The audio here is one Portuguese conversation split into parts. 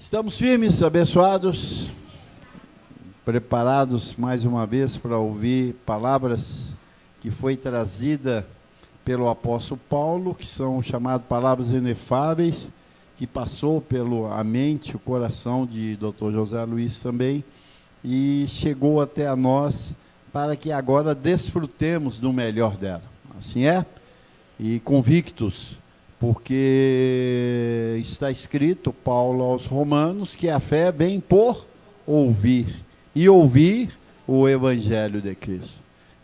Estamos firmes, abençoados, preparados mais uma vez para ouvir palavras que foi trazida pelo apóstolo Paulo, que são chamadas palavras inefáveis, que passou pela mente, o coração de Dr. José Luiz também, e chegou até a nós para que agora desfrutemos do melhor dela. Assim é? E convictos, porque está escrito, Paulo aos Romanos, que a fé vem por ouvir, e ouvir o Evangelho de Cristo.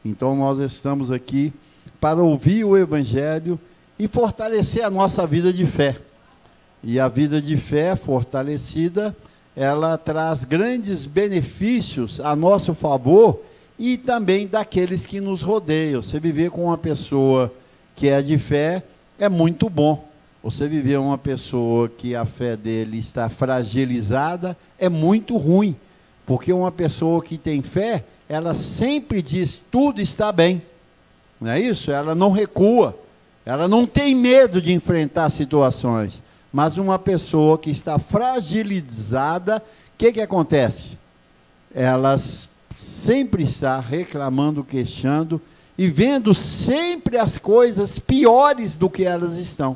Então nós estamos aqui para ouvir o Evangelho e fortalecer a nossa vida de fé. E a vida de fé fortalecida, ela traz grandes benefícios a nosso favor e também daqueles que nos rodeiam. Você viver com uma pessoa que é de fé é muito bom. Você viver uma pessoa que a fé dele está fragilizada é muito ruim. Porque uma pessoa que tem fé, ela sempre diz, tudo está bem. Não é isso? Ela não recua. Ela não tem medo de enfrentar situações. Mas uma pessoa que está fragilizada, o que acontece? Ela sempre está reclamando, queixando e vendo sempre as coisas piores do que elas estão.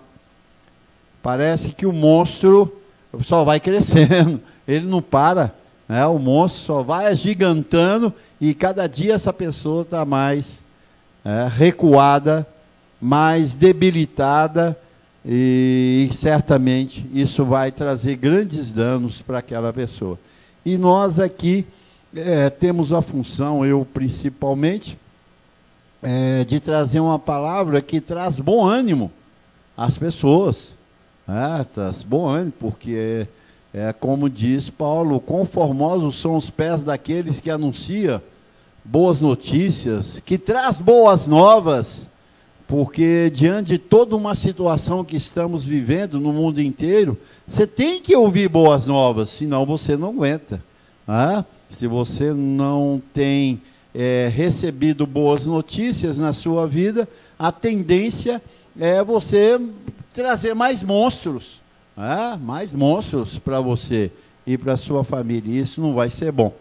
Parece que o monstro só vai crescendo, ele não para, né? O monstro só vai agigantando e cada dia essa pessoa está mais recuada, mais debilitada, e certamente isso vai trazer grandes danos para aquela pessoa. E nós aqui temos a função, eu principalmente, de trazer uma palavra que traz bom ânimo às pessoas. Traz bom ânimo, porque como diz Paulo, quão formosos são os pés daqueles que anunciam boas notícias, que traz boas novas. Porque diante de toda uma situação que estamos vivendo no mundo inteiro, você tem que ouvir boas novas, senão você não aguenta. Se você não tem recebido boas notícias na sua vida, a tendência é você trazer mais monstros para você e para a sua família. E isso não vai ser bom.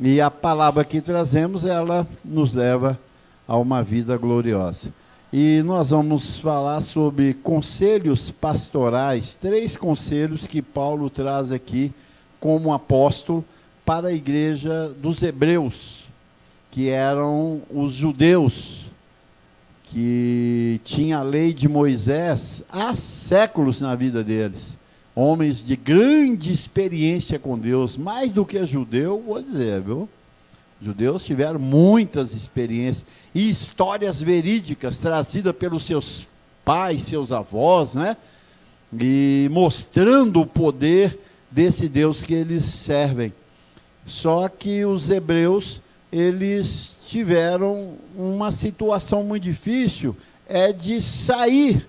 E a palavra que trazemos, ela nos leva a uma vida gloriosa. E nós vamos falar sobre conselhos pastorais, 3 conselhos que Paulo traz aqui como apóstolo para a igreja dos hebreus, que eram os judeus, que tinha a lei de Moisés há séculos na vida deles. Homens de grande experiência com Deus, mais do que judeu, vou dizer, viu? Judeus tiveram muitas experiências e histórias verídicas trazidas pelos seus pais, seus avós, né? E mostrando o poder desse Deus que eles servem. Só que os hebreus, eles tiveram uma situação muito difícil, de sair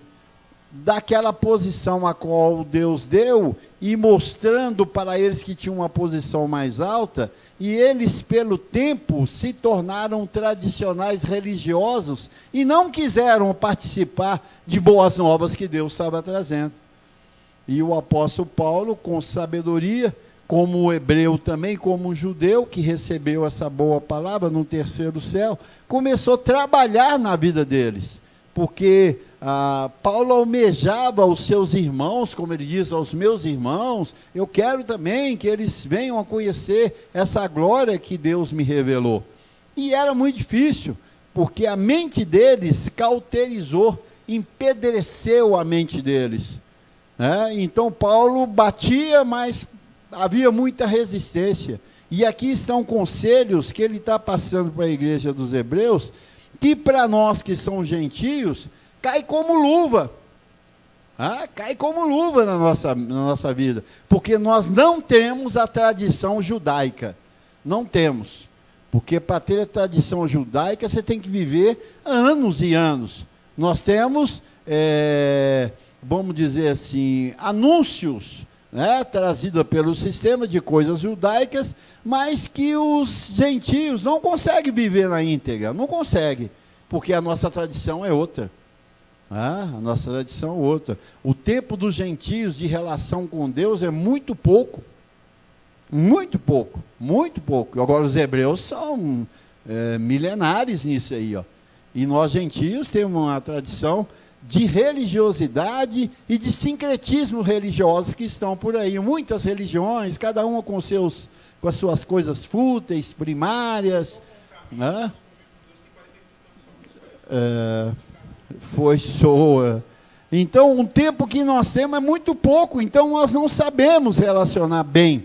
daquela posição a qual Deus deu e mostrando para eles que tinham uma posição mais alta, e eles pelo tempo se tornaram tradicionais religiosos e não quiseram participar de boas novas que Deus estava trazendo. E o apóstolo Paulo, com sabedoria, como hebreu também, como judeu, que recebeu essa boa palavra no terceiro céu, começou a trabalhar na vida deles, porque Paulo almejava os seus irmãos, como ele diz, aos meus irmãos, eu quero também que eles venham a conhecer essa glória que Deus me revelou. E era muito difícil, porque a mente deles cauterizou, empedreceu a mente deles. Então Paulo batia, mas havia muita resistência. E aqui estão conselhos que ele está passando para a igreja dos hebreus, que para nós que somos gentios, cai como luva. Cai como luva na nossa vida. Porque nós não temos a tradição judaica. Não temos. Porque para ter a tradição judaica, você tem que viver anos e anos. Nós temos, vamos dizer assim, anúncios, trazidos pelo sistema de coisas judaicas, mas que os gentios não conseguem viver na íntegra. Não conseguem. Porque a nossa tradição é outra. A nossa tradição é outra. O tempo dos gentios de relação com Deus é muito pouco. Muito pouco, muito pouco. Agora os hebreus são milenares nisso aí, ó. E nós gentios temos uma tradição de religiosidade e de sincretismo religiosos que estão por aí. Muitas religiões, cada uma com as suas coisas fúteis, primárias, né? Soa. Então, o tempo que nós temos é muito pouco, então nós não sabemos relacionar bem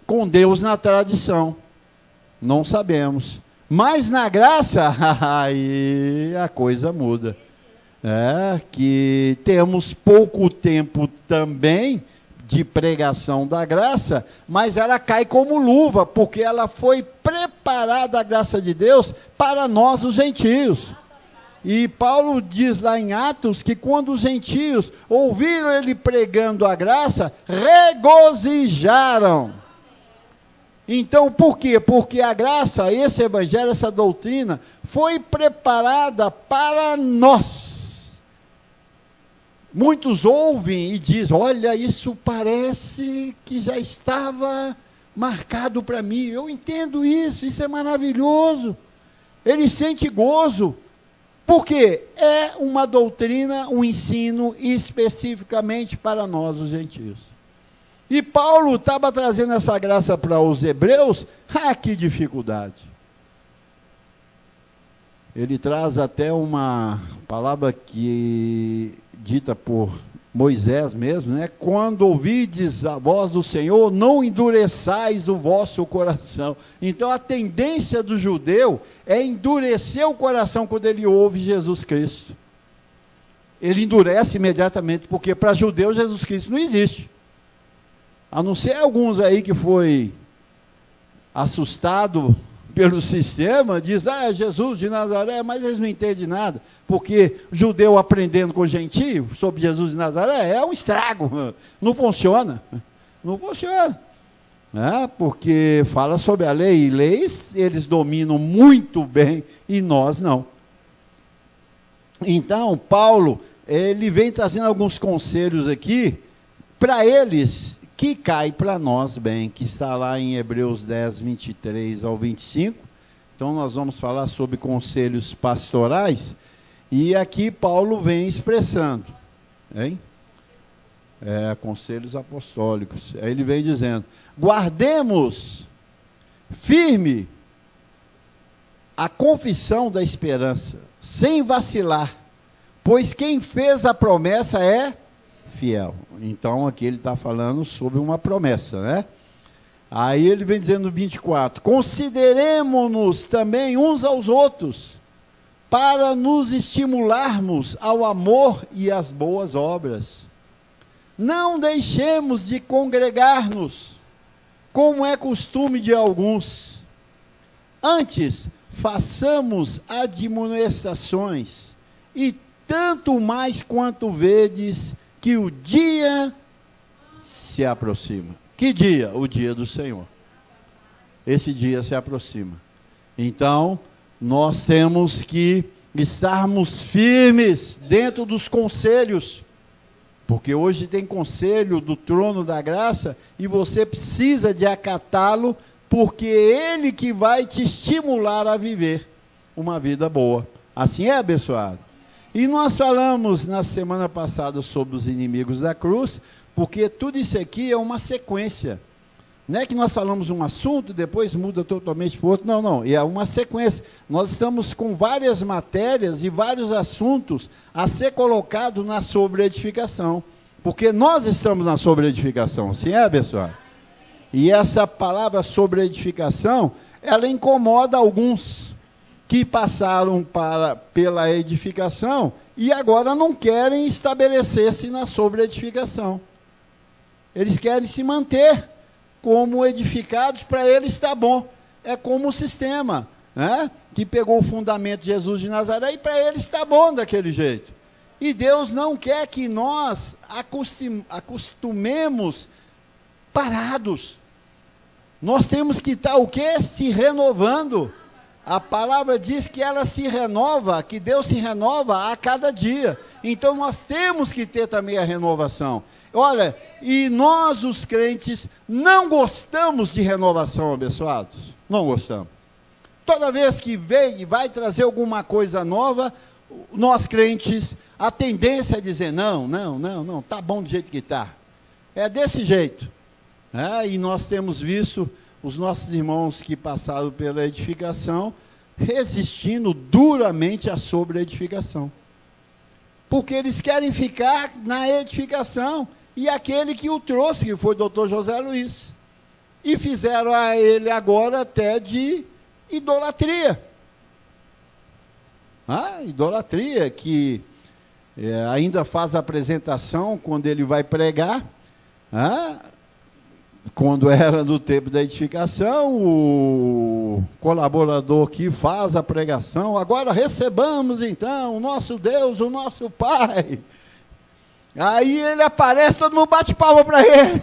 com Deus na tradição. Não sabemos. Mas na graça, aí a coisa muda. Que temos pouco tempo também de pregação da graça, mas ela cai como luva, porque ela foi preparada, a graça de Deus, para nós os gentios. E Paulo diz lá em Atos que quando os gentios ouviram ele pregando a graça, regozijaram. Então, por quê? Porque a graça, esse evangelho, essa doutrina, foi preparada para nós. Muitos ouvem e dizem, olha, isso parece que já estava marcado para mim. Eu entendo isso é maravilhoso. Ele sente gozo. Porque é uma doutrina, um ensino especificamente para nós, os gentios. E Paulo estava trazendo essa graça para os hebreus, que dificuldade. Ele traz até uma palavra que dita por Moisés mesmo, né? Quando ouvides a voz do Senhor, não endureçais o vosso coração. Então a tendência do judeu é endurecer o coração quando ele ouve Jesus Cristo. Ele endurece imediatamente, porque para judeu Jesus Cristo não existe. A não ser alguns aí que foi assustado pelo sistema, diz, Jesus de Nazaré, mas eles não entendem nada, porque judeu aprendendo com gentio sobre Jesus de Nazaré é um estrago, não funciona, porque fala sobre a lei, e leis eles dominam muito bem, e nós não. Então, Paulo, ele vem trazendo alguns conselhos aqui, para eles, que cai para nós bem, que está lá em Hebreus 10, 23 ao 25. Então, nós vamos falar sobre conselhos pastorais, e aqui Paulo vem expressando, hein? Conselhos apostólicos. Aí ele vem dizendo, guardemos firme a confissão da esperança, sem vacilar, pois quem fez a promessa é fiel. Então, aqui ele está falando sobre uma promessa, né? Aí ele vem dizendo no 24, consideremo-nos também uns aos outros, para nos estimularmos ao amor e às boas obras. Não deixemos de congregar-nos, como é costume de alguns. Antes, façamos admoestações, e tanto mais quanto vedes que o dia se aproxima. Que dia? O dia do Senhor. Esse dia se aproxima. Então, nós temos que estarmos firmes dentro dos conselhos, porque hoje tem conselho do trono da graça, e você precisa de acatá-lo, porque é ele que vai te estimular a viver uma vida boa. Assim é, abençoado? E nós falamos na semana passada sobre os inimigos da cruz, porque tudo isso aqui é uma sequência. Não é que nós falamos um assunto e depois muda totalmente para o outro. Não, é uma sequência. Nós estamos com várias matérias e vários assuntos a ser colocados na sobreedificação. Porque nós estamos na sobreedificação, assim é, pessoal? E essa palavra sobreedificação, ela incomoda alguns que passaram pela edificação e agora não querem estabelecer-se na sobreedificação. Eles querem se manter como edificados, para eles está bom. É como o sistema, né? Que pegou o fundamento de Jesus de Nazaré e para eles está bom daquele jeito. E Deus não quer que nós acostumemos parados. Nós temos que estar o quê? Se renovando. A palavra diz que ela se renova, que Deus se renova a cada dia. Então nós temos que ter também a renovação. Olha, e nós os crentes não gostamos de renovação, abençoados. Não gostamos. Toda vez que vem e vai trazer alguma coisa nova, nós crentes, a tendência é dizer, não, está bom do jeito que está. É desse jeito. E nós temos visto os nossos irmãos que passaram pela edificação resistindo duramente à sobre-edificação. Porque eles querem ficar na edificação. E aquele que o trouxe, que foi o doutor José Luiz. E fizeram a ele agora até de idolatria. Idolatria, que ainda faz a apresentação quando ele vai pregar. Quando era no tempo da edificação, o colaborador que faz a pregação, agora recebamos então o nosso Deus, o nosso Pai. Aí ele aparece, todo mundo bate palma para ele.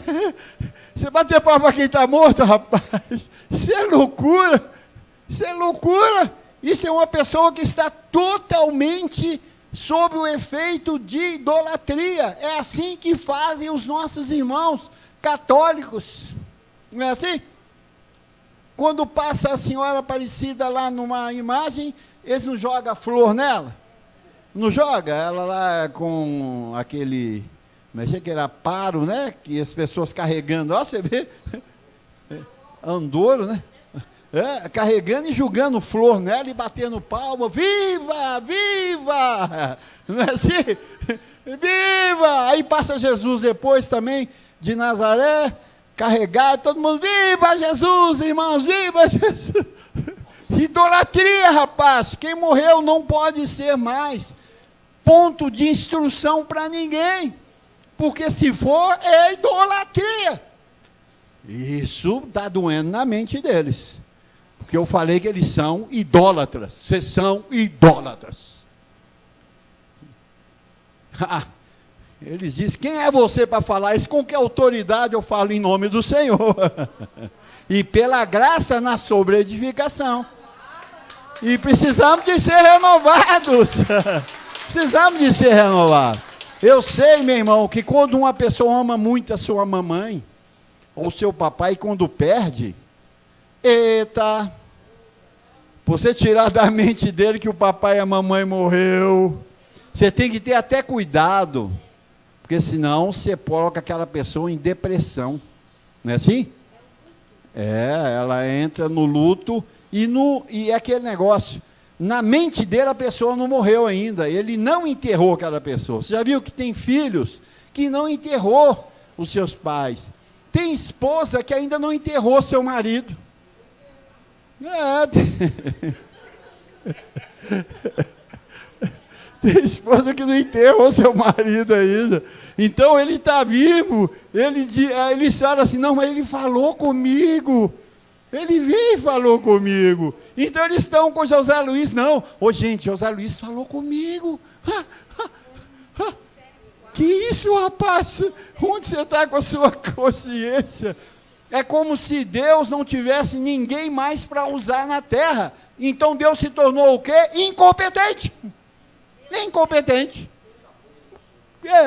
Você bater palma para quem está morto, rapaz? Isso é loucura. Isso é loucura. Isso é uma pessoa que está totalmente sob o efeito de idolatria. É assim que fazem os nossos irmãos católicos. Não é assim? Quando passa a Senhora Aparecida lá numa imagem, eles não jogam flor nela? Não joga? Ela lá com aquele, mexer que era paro, né? Que as pessoas carregando, ó, você vê, andouro, né? Carregando e jogando flor nela e batendo palma, viva, viva! Não é assim? Viva! Aí passa Jesus depois também, de Nazaré, carregado, todo mundo, viva Jesus, irmãos, viva Jesus! Idolatria, rapaz, quem morreu não pode ser mais ponto de instrução para ninguém, porque se for, é idolatria. Isso está doendo na mente deles, porque eu falei que eles são idólatras, vocês são idólatras. Eles dizem, quem é você para falar isso? Com que autoridade eu falo em nome do Senhor? E pela graça na sobreedificação. E precisamos de ser renovados. Precisamos de ser renovados. Eu sei, meu irmão, que quando uma pessoa ama muito a sua mamãe, ou seu papai, quando perde, eita, você tirar da mente dele que o papai e a mamãe morreu, você tem que ter até cuidado, porque senão você coloca aquela pessoa em depressão. Não é assim? Ela entra no luto e é aquele negócio. Na mente dele a pessoa não morreu ainda, ele não enterrou aquela pessoa. Você já viu que tem filhos que não enterrou os seus pais? Tem esposa que ainda não enterrou seu marido. Tem esposa que não enterrou seu marido ainda. Então ele está vivo, ele fala assim, não, mas ele falou comigo. Ele veio e falou comigo. Então eles estão com José Luiz, não. Gente, José Luiz falou comigo. Que isso, rapaz? Onde você está com a sua consciência? É como se Deus não tivesse ninguém mais para usar na terra. Então Deus se tornou o quê? Incompetente. Incompetente.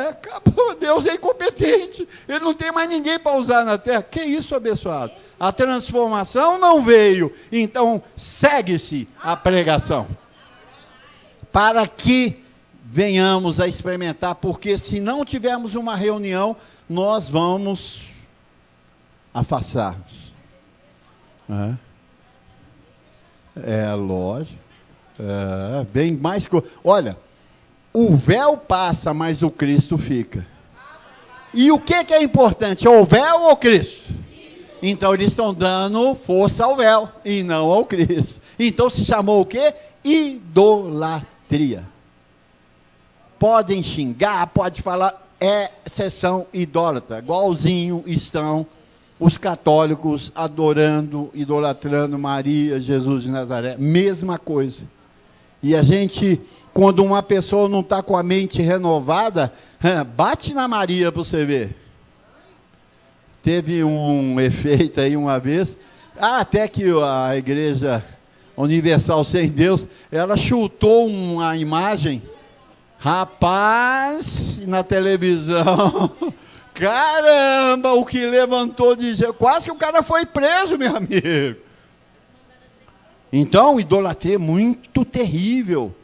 Acabou, Deus é incompetente, ele não tem mais ninguém para usar na terra. Que isso, abençoado? A transformação não veio, então segue-se a pregação, para que venhamos a experimentar, porque se não tivermos uma reunião, nós vamos afastar-nos. Lógico, bem mais, olha, o véu passa, mas o Cristo fica. E o que é importante? O véu ou o Cristo? Então eles estão dando força ao véu e não ao Cristo. Então se chamou o quê? Idolatria. Podem xingar, pode falar, sessão idólatra. Igualzinho estão os católicos adorando, idolatrando Maria, Jesus de Nazaré. Mesma coisa. E a gente, quando uma pessoa não está com a mente renovada, bate na Maria para você ver. Teve um efeito aí uma vez, até que a igreja Universal Sem Deus, ela chutou uma imagem, rapaz, na televisão, caramba, o que levantou de... Quase que o cara foi preso, meu amigo. Então, idolatria é muito terrível.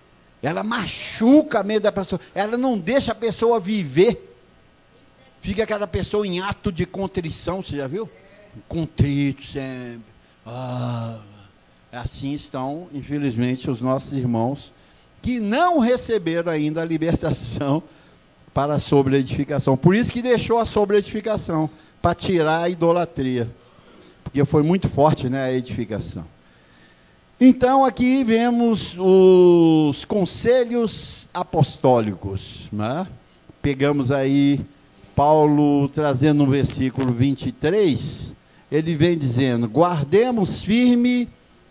Ela machuca a mente da pessoa. Ela não deixa a pessoa viver. Fica aquela pessoa em ato de contrição, você já viu? Contrito sempre. Assim estão, infelizmente, os nossos irmãos que não receberam ainda a libertação para a sobreedificação. Por isso que deixou a sobreedificação, para tirar a idolatria. Porque foi muito forte, né, a edificação. Então, aqui vemos os conselhos apostólicos, né? Pegamos aí Paulo trazendo no versículo 23, ele vem dizendo: guardemos firme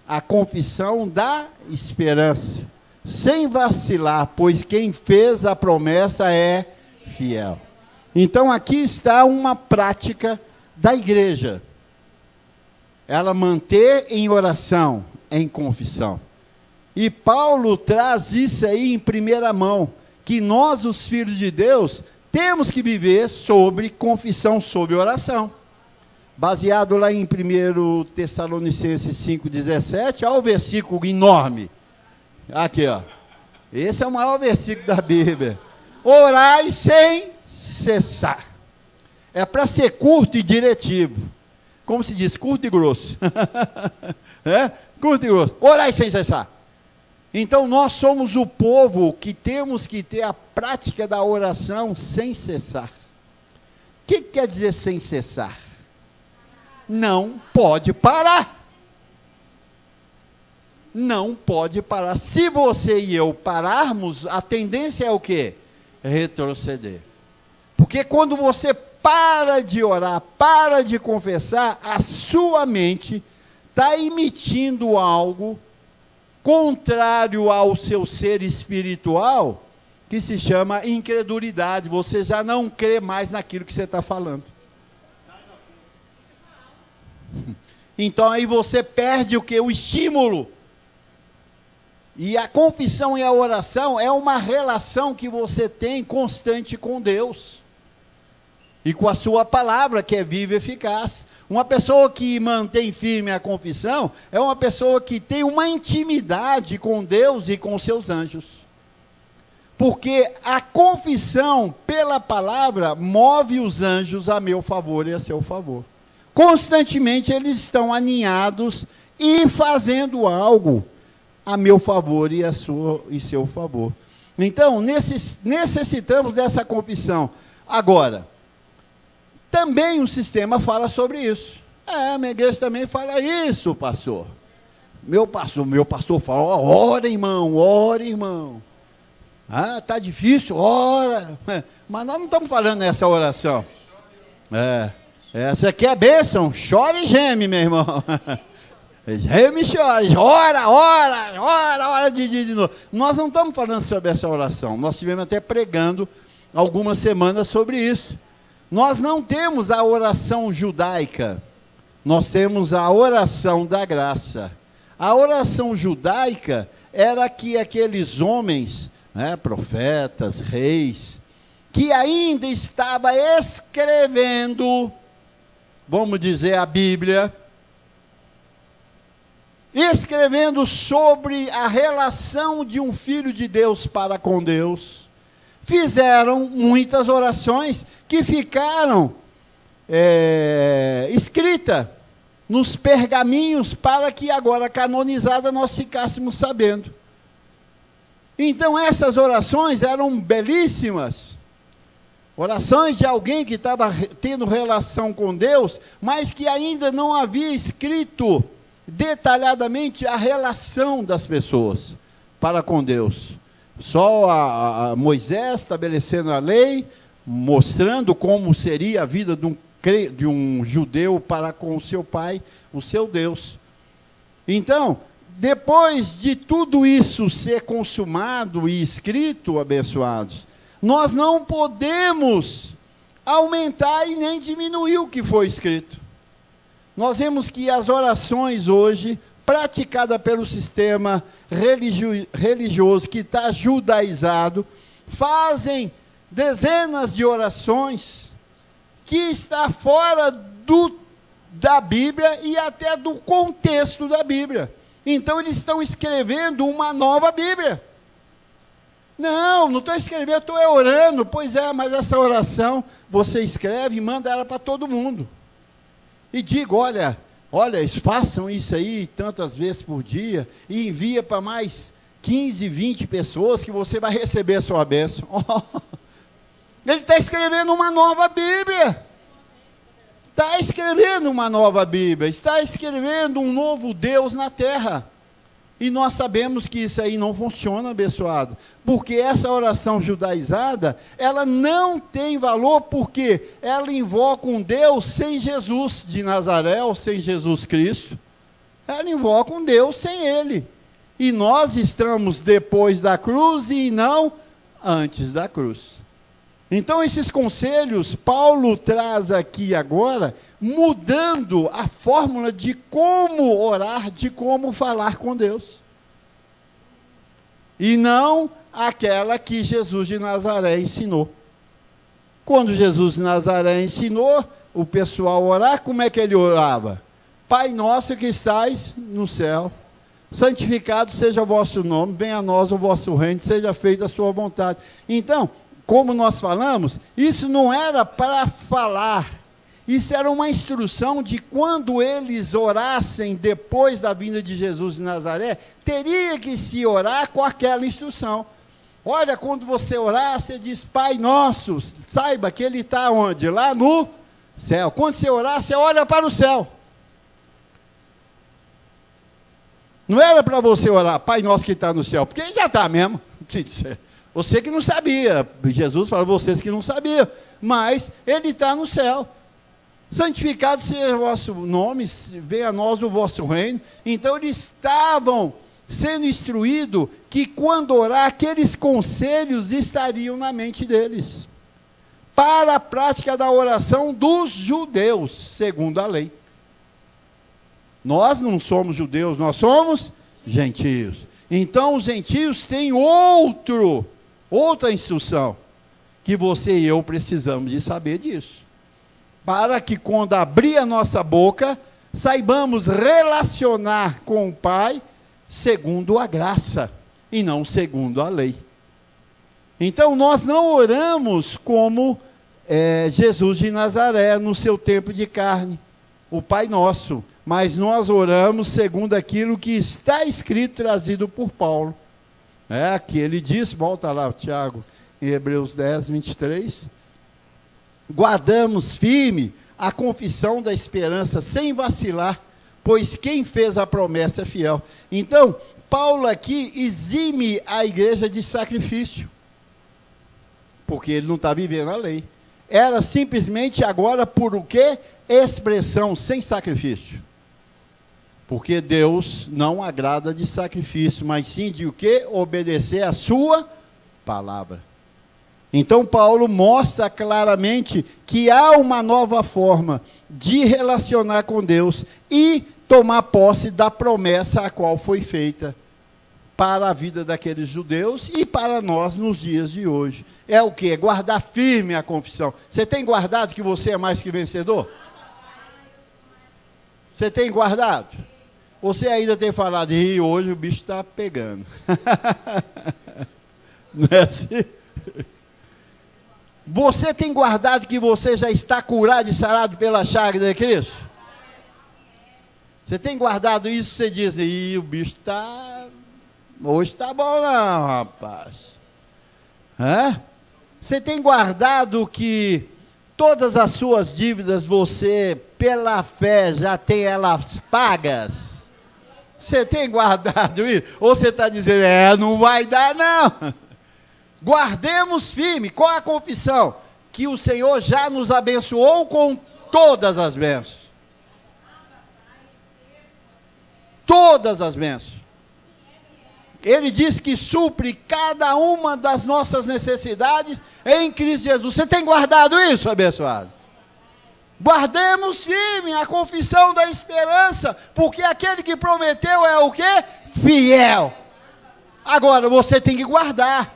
a confissão da esperança, sem vacilar, pois quem fez a promessa é fiel. Então, aqui está uma prática da igreja. Ela manter em oração, em confissão. E Paulo traz isso aí em primeira mão, que nós, os filhos de Deus, temos que viver sobre confissão, sobre oração. Baseado lá em 1 Tessalonicenses 5,17, olha o versículo enorme. Aqui, ó. Esse é o maior versículo da Bíblia. Orai sem cessar. É para ser curto e diretivo. Como se diz, curto e grosso. Curto e grosso. Orai sem cessar. Então nós somos o povo que temos que ter a prática da oração sem cessar. O que quer dizer sem cessar? Não pode parar. Não pode parar. Se você e eu pararmos, a tendência é o quê? Retroceder. Porque quando você para de orar, para de confessar, a sua mente está emitindo algo contrário ao seu ser espiritual, que se chama incredulidade. Você já não crê mais naquilo que você está falando. Então aí você perde o que? O estímulo. E a confissão e a oração é uma relação que você tem constante com Deus. E com a sua palavra, que é viva e eficaz. Uma pessoa que mantém firme a confissão é uma pessoa que tem uma intimidade com Deus e com seus anjos. Porque a confissão pela palavra move os anjos a meu favor e a seu favor. Constantemente eles estão aninhados e fazendo algo a meu favor e a sua e seu favor. Então, necessitamos dessa confissão. Agora, também o sistema fala sobre isso. Minha igreja também fala isso, pastor. Meu pastor fala: ora, irmão. Tá difícil, ora. Mas nós não estamos falando nessa oração. Essa aqui é bênção, chora e geme, meu irmão. Geme e chora, ora de novo. Nós não estamos falando sobre essa oração. Nós estivemos até pregando algumas semanas sobre isso. Nós não temos a oração judaica, nós temos a oração da graça. A oração judaica era que aqueles homens, profetas, reis, que ainda estava escrevendo, vamos dizer, a Bíblia, escrevendo sobre a relação de um filho de Deus para com Deus, fizeram muitas orações que ficaram escritas nos pergaminhos para que agora canonizada nós ficássemos sabendo. Então essas orações eram belíssimas, orações de alguém que estava tendo relação com Deus, mas que ainda não havia escrito detalhadamente a relação das pessoas para com Deus. Só a Moisés estabelecendo a lei, mostrando como seria a vida de um judeu para com o seu pai, o seu Deus. Então, depois de tudo isso ser consumado e escrito, abençoados, nós não podemos aumentar e nem diminuir o que foi escrito. Nós vemos que as orações hoje praticada pelo sistema religioso que está judaizado, fazem dezenas de orações que está fora da Bíblia e até do contexto da Bíblia. Então eles estão escrevendo uma nova Bíblia. Não estou escrevendo, estou orando. Pois é, mas essa oração você escreve e manda ela para todo mundo. E diga, olha, façam isso aí tantas vezes por dia e envia para mais 15, 20 pessoas que você vai receber a sua bênção. Ele está escrevendo uma nova Bíblia. Está escrevendo uma nova Bíblia. Está escrevendo um novo Deus na terra. E nós sabemos que isso aí não funciona, abençoado. Porque essa oração judaizada, ela não tem valor porque ela invoca um Deus sem Jesus de Nazaré, ou sem Jesus Cristo. Ela invoca um Deus sem Ele. E nós estamos depois da cruz e não antes da cruz. Então esses conselhos, Paulo traz aqui agora, mudando a fórmula de como orar, de como falar com Deus. E não aquela que Jesus de Nazaré ensinou. Quando Jesus de Nazaré ensinou o pessoal a orar, como é que ele orava? Pai nosso que estais no céu, santificado seja o vosso nome, venha a nós o vosso reino, seja feita a sua vontade. Então, como nós falamos, isso não era para falar, isso era uma instrução de quando eles orassem depois da vinda de Jesus de Nazaré, teria que se orar com aquela instrução. Olha, quando você orar, você diz, Pai nosso, saiba que Ele está onde? Lá no céu. Quando você orar, você olha para o céu. Não era para você orar, Pai nosso que está no céu, porque Ele já está mesmo. Você que não sabia, Jesus falou, vocês que não sabiam, mas Ele está no céu. Santificado seja o vosso nome, venha a nós o vosso reino. Então eles estavam sendo instruídos que quando orar, aqueles conselhos estariam na mente deles, para a prática da oração dos judeus, segundo a lei. Nós não somos judeus, nós somos gentios. Então os gentios têm outra instrução, que você e eu precisamos de saber disso. Para que quando abrir a nossa boca, saibamos relacionar com o Pai, segundo a graça, e não segundo a lei. Então nós não oramos como Jesus de Nazaré, no seu tempo de carne, o Pai Nosso, mas nós oramos segundo aquilo que está escrito, trazido por Paulo. Aqui ele diz, volta lá, Tiago, em Hebreus 10, 23, guardamos firme a confissão da esperança, sem vacilar, pois quem fez a promessa é fiel. Então, Paulo aqui exime a igreja de sacrifício, porque ele não está vivendo a lei. Era simplesmente agora por o quê? Expressão, sem sacrifício. Porque Deus não agrada de sacrifício, mas sim de o quê? Obedecer a sua palavra. Então Paulo mostra claramente que há uma nova forma de relacionar com Deus e tomar posse da promessa a qual foi feita para a vida daqueles judeus e para nós nos dias de hoje. É o quê? Guardar firme a confissão. Você tem guardado que você é mais que vencedor? Você tem guardado? Você ainda tem falado, e hoje o bicho está pegando. Não é assim? Você tem guardado que você já está curado e sarado pela chaga de Cristo? Você tem guardado isso, você diz, e o bicho está... Hoje está bom não, rapaz. Você tem guardado que todas as suas dívidas você, pela fé, já tem elas pagas? Você tem guardado isso? Ou você está dizendo, não vai dar não? Guardemos firme. Qual a confissão? Que o Senhor já nos abençoou com todas as bênçãos. Todas as bênçãos. Ele diz que supre cada uma das nossas necessidades em Cristo Jesus. Você tem guardado isso, abençoado? Guardemos firme a confissão da esperança, porque aquele que prometeu é o quê? Fiel. Agora, você tem que guardar.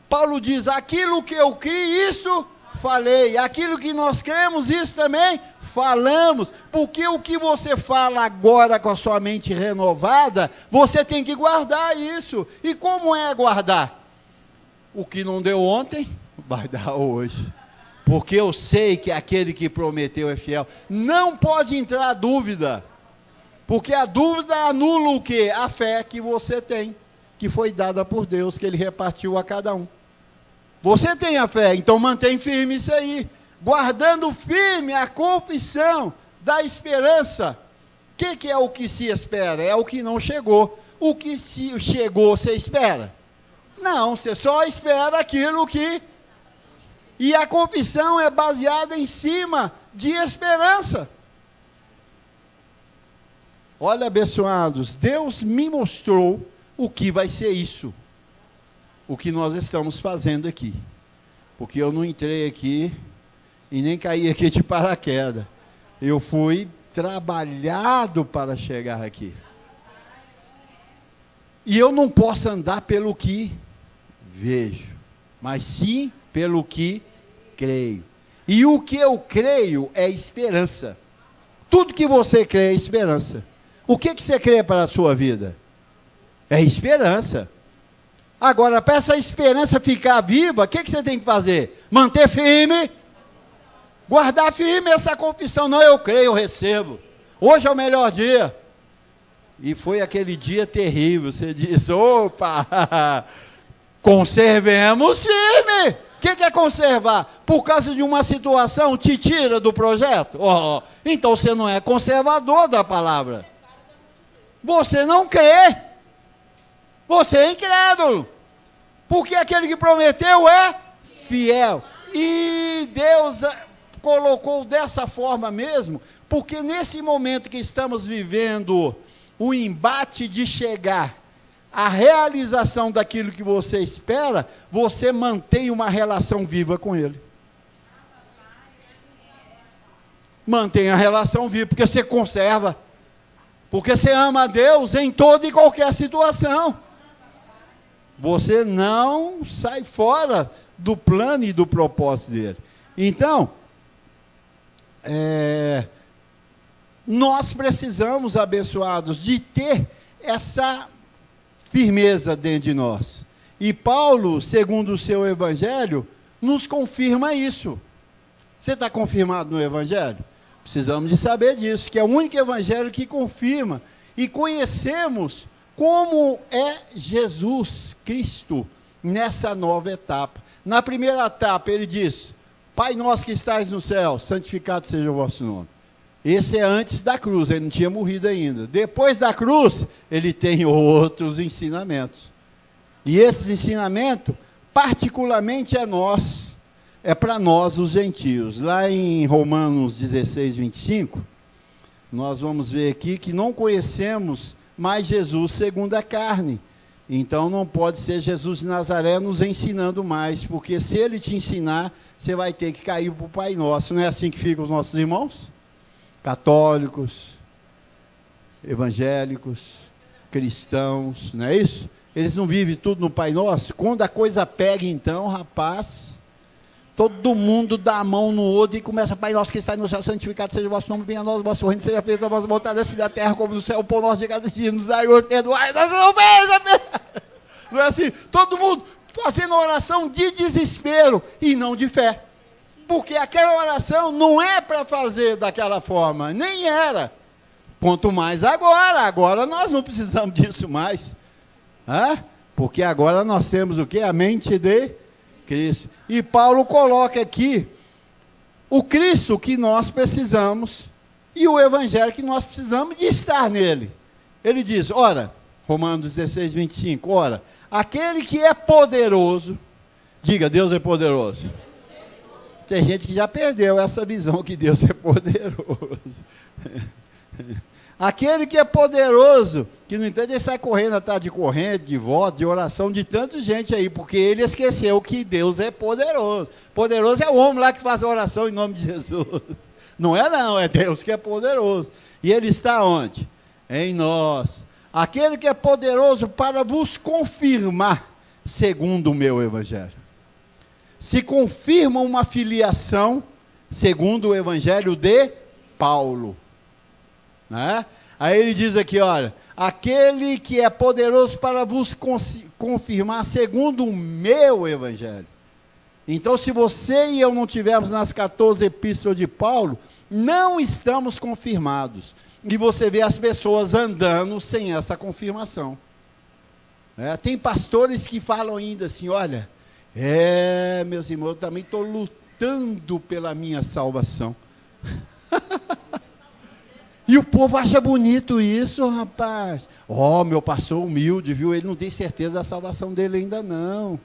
Paulo diz, aquilo que eu criei, isso falei. Aquilo que nós cremos, isso também falamos. Porque o que você fala agora com a sua mente renovada, você tem que guardar isso. E como é guardar? O que não deu ontem, vai dar hoje. Porque eu sei que aquele que prometeu é fiel. Não pode entrar dúvida. Porque a dúvida anula o quê? A fé que você tem, que foi dada por Deus, que Ele repartiu a cada um. Você tem a fé, então mantém firme isso aí. Guardando firme a confissão da esperança. O que é o que se espera? É o que não chegou. O que se chegou, você espera? Não, você só espera aquilo que... E a confissão é baseada em cima de esperança. Olha, abençoados, Deus me mostrou o que vai ser isso. O que nós estamos fazendo aqui. Porque eu não entrei aqui e nem caí aqui de paraquedas. Eu fui trabalhado para chegar aqui. E eu não posso andar pelo que vejo, mas sim pelo que creio. E o que eu creio é esperança. Tudo que você crê é esperança. O que você crê para a sua vida? É esperança. Agora, para essa esperança ficar viva, o que você tem que fazer? Manter firme, guardar firme essa confissão. Não, eu creio, eu recebo. Hoje é o melhor dia. E foi aquele dia terrível. Você diz, opa, conservemos firme. O que é conservar? Por causa de uma situação, te tira do projeto? Então você não é conservador da palavra. Você não crê. Você é incrédulo. Porque aquele que prometeu é fiel. E Deus colocou dessa forma mesmo, porque nesse momento que estamos vivendo, o embate de chegar à realização daquilo que você espera, você mantém uma relação viva com Ele. Mantém a relação viva, porque você conserva. Porque você ama a Deus em toda e qualquer situação. Você não sai fora do plano e do propósito dele. Então, nós precisamos, abençoados, de ter essa firmeza dentro de nós. E Paulo, segundo o seu evangelho, nos confirma isso. Você está confirmado no evangelho? Precisamos de saber disso, que é o único evangelho que confirma. E conhecemos como é Jesus Cristo nessa nova etapa. Na primeira etapa ele diz, Pai nosso que estais no céu, santificado seja o vosso nome. Esse é antes da cruz, ele não tinha morrido ainda. Depois da cruz, ele tem outros ensinamentos. E esses ensinamentos, particularmente é para nós os gentios. Lá em Romanos 16, 25, nós vamos ver aqui que não conhecemos mais Jesus segundo a carne. Então não pode ser Jesus de Nazaré nos ensinando mais, porque se ele te ensinar, você vai ter que cair para o Pai Nosso. Não é assim que ficam os nossos irmãos? Católicos, evangélicos, cristãos, não é isso? Eles não vivem tudo no Pai Nosso? Quando a coisa pega então, rapaz, todo mundo dá a mão no outro e começa, Pai Nosso que está no céu, santificado seja o vosso nome, venha a nós o vosso reino, seja feita a vossa vontade, assim da terra como no céu, o pão nosso de cada dia, nos dai hoje, perdoai, nós não não é assim? Todo mundo fazendo oração de desespero e não de fé. Porque aquela oração não é para fazer daquela forma, nem era. Quanto mais agora nós não precisamos disso mais. Porque agora nós temos o quê? A mente de Cristo. E Paulo coloca aqui o Cristo que nós precisamos e o Evangelho que nós precisamos de estar nele. Ele diz, ora, Romanos 16, 25, ora, aquele que é poderoso, diga, Deus é poderoso. Tem gente que já perdeu essa visão que Deus é poderoso. Aquele que é poderoso, que no entanto ele sai correndo atrás de corrente, de voto, de oração, de tanta gente aí, porque ele esqueceu que Deus é poderoso. Poderoso é o homem lá que faz a oração em nome de Jesus. Não é não, é Deus que é poderoso. E Ele está onde? Em nós. Aquele que é poderoso para vos confirmar, segundo o meu evangelho. Se confirma uma filiação, segundo o evangelho de Paulo. Né? Aí ele diz aqui, olha, aquele que é poderoso para vos confirmar, segundo o meu evangelho. Então, se você e eu não tivermos nas 14 epístolas de Paulo, não estamos confirmados. E você vê as pessoas andando sem essa confirmação. Tem pastores que falam ainda assim, olha, meus irmãos, eu também estou lutando pela minha salvação. E o povo acha bonito isso, rapaz. Meu pastor humilde, viu? Ele não tem certeza da salvação dele ainda não.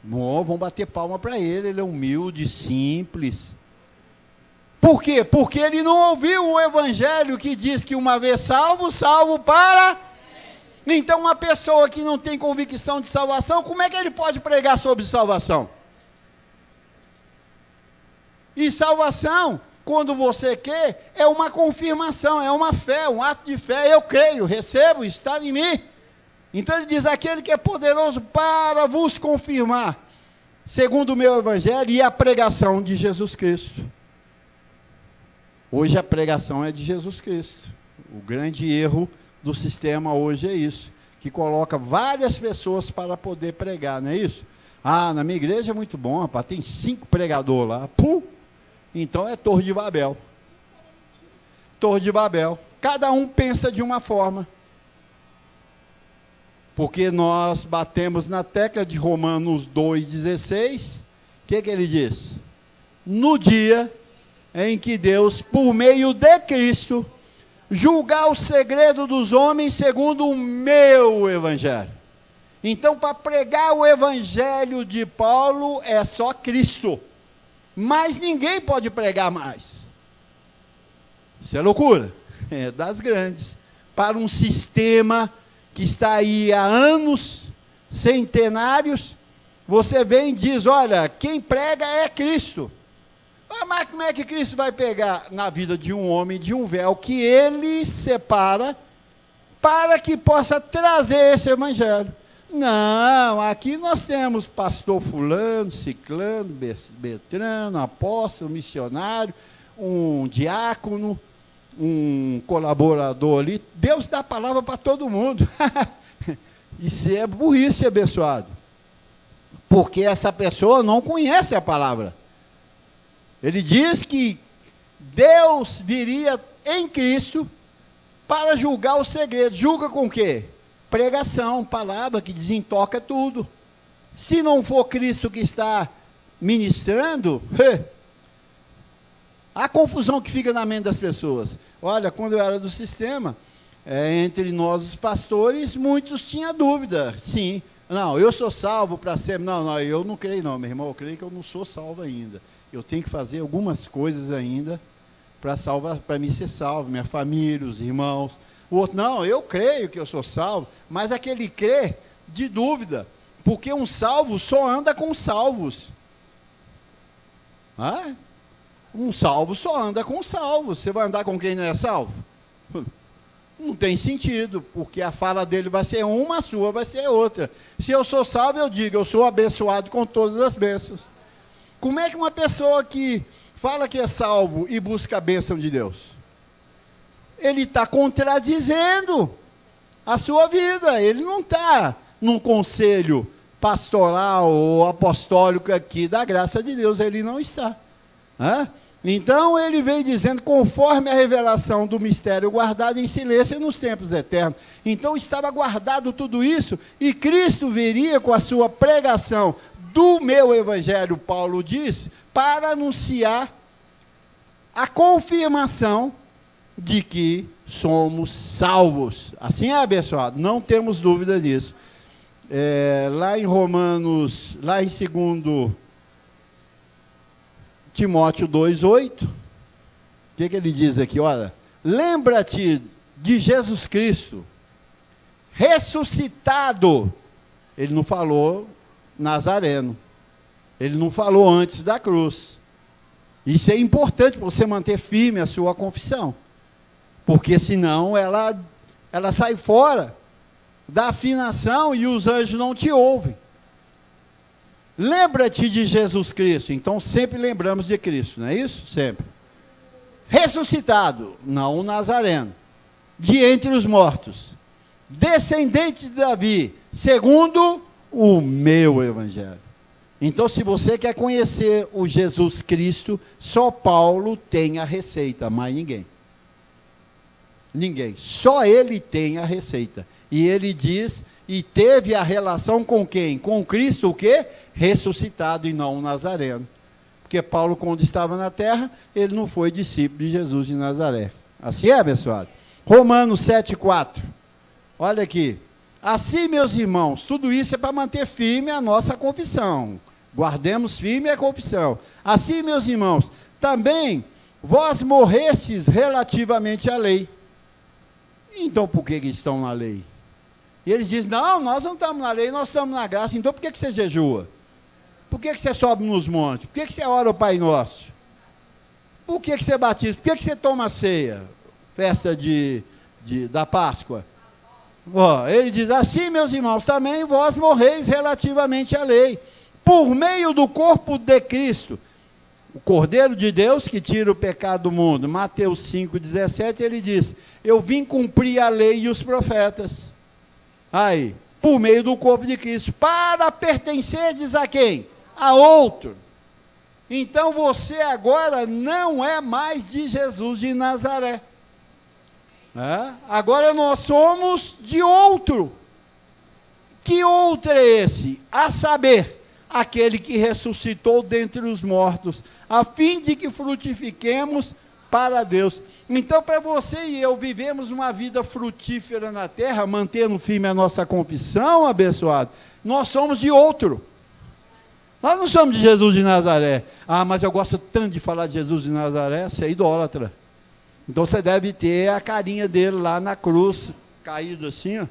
Vão bater palma para ele é humilde, simples. Por quê? Porque ele não ouviu o evangelho que diz que uma vez salvo, salvo para... Então uma pessoa que não tem convicção de salvação, como é que ele pode pregar sobre salvação? E salvação, quando você quer, é uma confirmação, é uma fé, um ato de fé. Eu creio, recebo, está em mim. Então ele diz, aquele que é poderoso para vos confirmar, segundo o meu evangelho e a pregação de Jesus Cristo. Hoje a pregação é de Jesus Cristo. O grande erro do sistema hoje é isso, que coloca várias pessoas para poder pregar, não é isso? Na minha igreja é muito bom, rapaz, tem 5 pregadores lá. Então é Torre de Babel. Torre de Babel. Cada um pensa de uma forma. Porque nós batemos na tecla de Romanos 2,16. O que ele diz? No dia em que Deus, por meio de Cristo, julgar o segredo dos homens segundo o meu evangelho. Então, para pregar o evangelho de Paulo, é só Cristo. Mas ninguém pode pregar mais. Isso é loucura. É das grandes. Para um sistema que está aí há anos, centenários, você vem e diz, olha, quem prega é Cristo. Mas como é que Cristo vai pegar na vida de um homem, de um véu, que ele separa, para que possa trazer esse evangelho? Não, aqui nós temos pastor fulano, ciclano, beltrano, apóstolo, missionário, um diácono, um colaborador ali. Deus dá a palavra para todo mundo. Isso é burrice, abençoado. Porque essa pessoa não conhece a palavra. Ele diz que Deus viria em Cristo para julgar os segredos. Julga com o quê? Pregação, palavra que desentoca tudo. Se não for Cristo que está ministrando, a confusão que fica na mente das pessoas. Olha, quando eu era do sistema, entre nós os pastores, muitos tinham dúvida. Sim, não, eu sou salvo para sempre. Não, eu não creio não, meu irmão, eu creio que eu não sou salvo ainda. Eu tenho que fazer algumas coisas ainda para me ser salvo, minha família, os irmãos. O outro, não, eu creio que eu sou salvo, mas aquele crê de dúvida, porque um salvo só anda com salvos. Um salvo só anda com salvos. Você vai andar com quem não é salvo? Não tem sentido, porque a fala dele vai ser uma, a sua vai ser outra. Se eu sou salvo, eu digo, eu sou abençoado com todas as bênçãos. Como é que uma pessoa que fala que é salvo e busca a bênção de Deus? Ele está contradizendo a sua vida. Ele não está num conselho pastoral ou apostólico aqui da graça de Deus. Ele não está. Então ele vem dizendo, conforme a revelação do mistério guardado em silêncio nos tempos eternos. Então estava guardado tudo isso, e Cristo viria com a sua pregação do meu evangelho, Paulo diz, para anunciar a confirmação de que somos salvos. Assim é, abençoado, não temos dúvida disso. Lá em Romanos, lá em 2 Timóteo 2,8, o que ele diz aqui? Olha, lembra-te de Jesus Cristo, ressuscitado. Ele não falou Nazareno, ele não falou antes da cruz. Isso é importante para você manter firme a sua confissão. Porque senão ela sai fora da afinação e os anjos não te ouvem. Lembra-te de Jesus Cristo. Então sempre lembramos de Cristo, não é isso? Sempre. Ressuscitado, não o Nazareno, de entre os mortos, descendente de Davi, segundo o meu evangelho. Então, se você quer conhecer o Jesus Cristo, só Paulo tem a receita, mais ninguém. Ninguém. Só ele tem a receita. E ele diz, e teve a relação com quem? Com Cristo, o quê? Ressuscitado e não o Nazareno. Porque Paulo, quando estava na terra, ele não foi discípulo de Jesus de Nazaré. Assim é, abençoado? Romanos 7,4. Olha aqui. Assim, meus irmãos, tudo isso é para manter firme a nossa confissão. Guardemos firme a confissão. Assim, meus irmãos, também vós morrestes relativamente à lei. Então, por que estão na lei? E eles dizem, não, nós não estamos na lei, nós estamos na graça. Então, por que você jejua? Por que você sobe nos montes? Por que você ora o Pai Nosso? Por que você batiza? Por que você toma ceia? Festa da Páscoa? Ele diz, assim, meus irmãos, também vós morreis relativamente à lei, por meio do corpo de Cristo, o Cordeiro de Deus que tira o pecado do mundo. Mateus 5,17, ele diz, eu vim cumprir a lei e os profetas. Aí, por meio do corpo de Cristo, para pertencerdes a quem? A outro. Então você agora não é mais de Jesus de Nazaré. Agora nós somos de outro. Que outro é esse? A saber, aquele que ressuscitou dentre os mortos, a fim de que frutifiquemos para Deus. Então, para você e eu vivemos uma vida frutífera na terra, mantendo firme a nossa confissão, abençoado, nós somos de outro. Nós não somos de Jesus de Nazaré. Ah, mas eu gosto tanto de falar de Jesus de Nazaré, você é idólatra. Então você deve ter a carinha dele lá na cruz, caído assim, ó.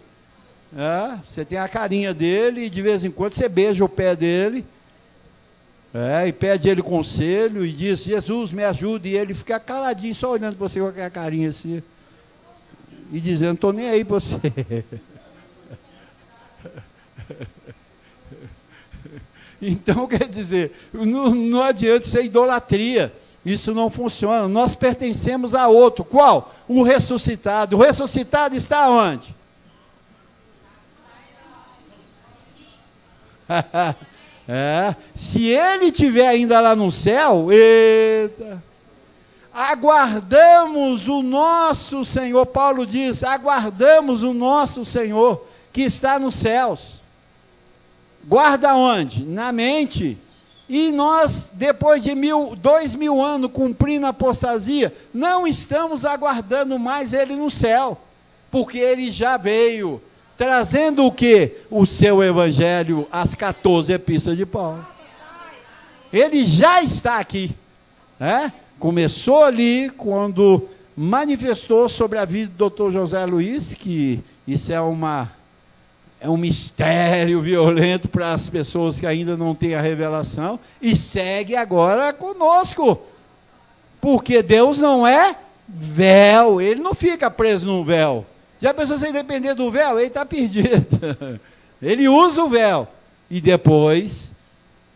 Você tem a carinha dele e de vez em quando você beija o pé dele, e pede ele conselho e diz, Jesus, me ajude, e ele fica caladinho, só olhando para você com aquela carinha assim, e dizendo, estou nem aí para você. Então, quer dizer, não adianta ser idolatria. Isso não funciona. Nós pertencemos a outro. Qual? O ressuscitado. O ressuscitado está onde? Se ele estiver ainda lá no céu, eita, aguardamos o nosso Senhor. Paulo diz, aguardamos o nosso Senhor que está nos céus. Guarda onde? Na mente. E nós, depois de 2000 anos cumprindo a apostasia, não estamos aguardando mais ele no céu, porque ele já veio, trazendo o quê? O seu evangelho, as 14 epístolas de Paulo. Ele já está aqui. Começou ali, quando manifestou sobre a vida do Dr. José Luiz, que isso é um mistério violento para as pessoas que ainda não têm a revelação, e segue agora conosco, porque Deus não é véu, ele não fica preso num véu. Já pensou se depender do véu? Ele está perdido. Ele usa o véu, e depois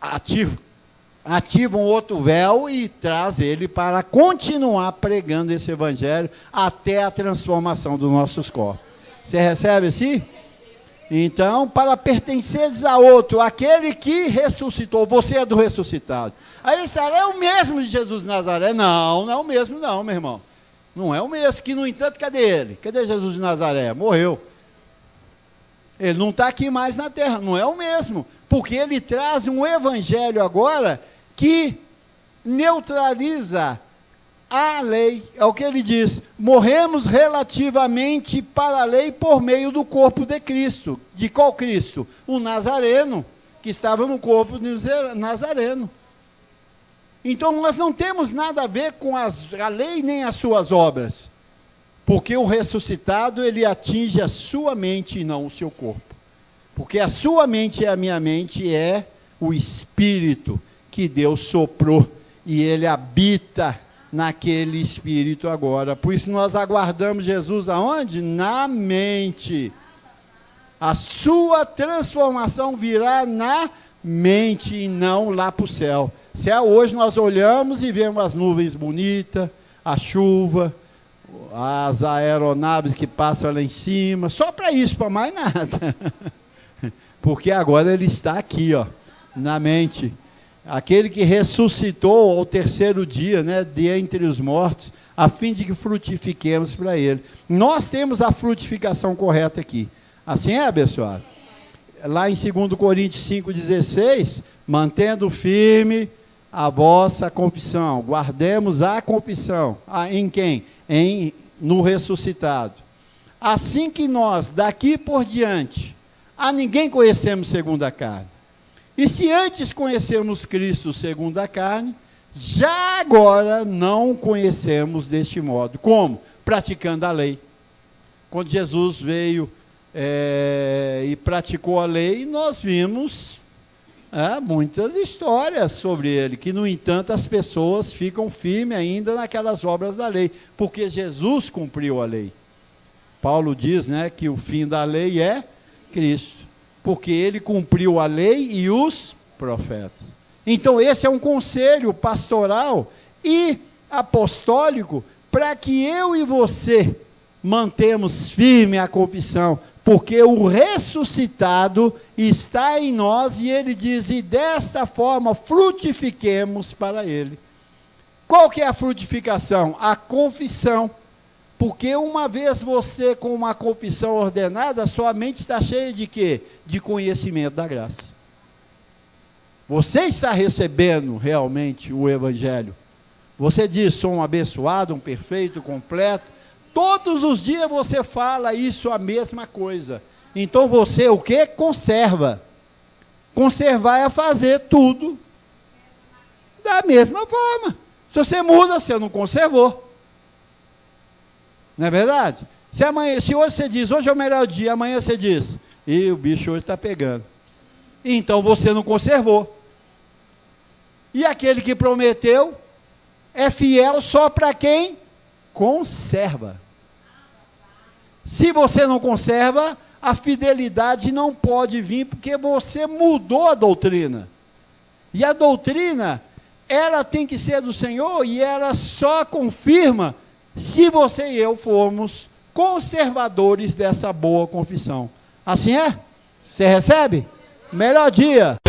ativa um outro véu e traz ele para continuar pregando esse evangelho até a transformação dos nossos corpos. Você recebe assim? Então, para pertenceres a outro, aquele que ressuscitou, você é do ressuscitado. Aí será é o mesmo de Jesus de Nazaré? Não, não é o mesmo não, meu irmão. Não é o mesmo, que no entanto, cadê ele? Cadê Jesus de Nazaré? Morreu. Ele não está aqui mais na terra, não é o mesmo. Porque ele traz um evangelho agora que neutraliza a lei. É o que ele diz, morremos relativamente para a lei por meio do corpo de Cristo. De qual Cristo? O Nazareno, que estava no corpo de Nazareno. Então nós não temos nada a ver com a lei nem as suas obras, porque o ressuscitado ele atinge a sua mente e não o seu corpo, porque a sua mente e a minha mente é o Espírito que Deus soprou e ele habita naquele espírito agora. Por isso nós aguardamos Jesus aonde? Na mente. A sua transformação virá na mente e não lá para o céu. Céu, hoje nós olhamos e vemos as nuvens bonitas, a chuva, as aeronaves que passam lá em cima, só para isso, para mais nada. Porque agora ele está aqui, ó, na mente. Aquele que ressuscitou ao terceiro dia, né, de entre os mortos, a fim de que frutifiquemos para ele. Nós temos a frutificação correta aqui. Assim é, abençoado? Lá em 2 Coríntios 5,16, mantendo firme a vossa confissão, guardemos a confissão. Em quem? No ressuscitado. Assim que nós, daqui por diante, a ninguém conhecemos segundo a carne. E se antes conhecemos Cristo segundo a carne, já agora não conhecemos deste modo. Como? Praticando a lei. Quando Jesus veio e praticou a lei, nós vimos muitas histórias sobre ele, que no entanto as pessoas ficam firmes ainda naquelas obras da lei, porque Jesus cumpriu a lei. Paulo diz, né, que o fim da lei é Cristo, porque ele cumpriu a lei e os profetas. Então esse é um conselho pastoral e apostólico para que eu e você mantemos firme a confissão, porque o ressuscitado está em nós e ele diz, e desta forma frutifiquemos para ele. Qual que é a frutificação? A confissão. Porque uma vez você com uma confissão ordenada, sua mente está cheia de quê? De conhecimento da graça. Você está recebendo realmente o Evangelho. Você diz, sou um abençoado, um perfeito, completo. Todos os dias você fala isso, a mesma coisa. Então você o quê? Conserva. Conservar é fazer tudo da mesma forma. Se você muda, você não conservou. Não é verdade? Se hoje você diz, hoje é o melhor dia, amanhã você diz, e o bicho hoje está pegando. Então você não conservou. E aquele que prometeu é fiel só para quem conserva. Se você não conserva, a fidelidade não pode vir, porque você mudou a doutrina. E a doutrina, ela tem que ser do Senhor, e ela só confirma se você e eu formos conservadores dessa boa confissão. Assim é? Você recebe? Melhor dia.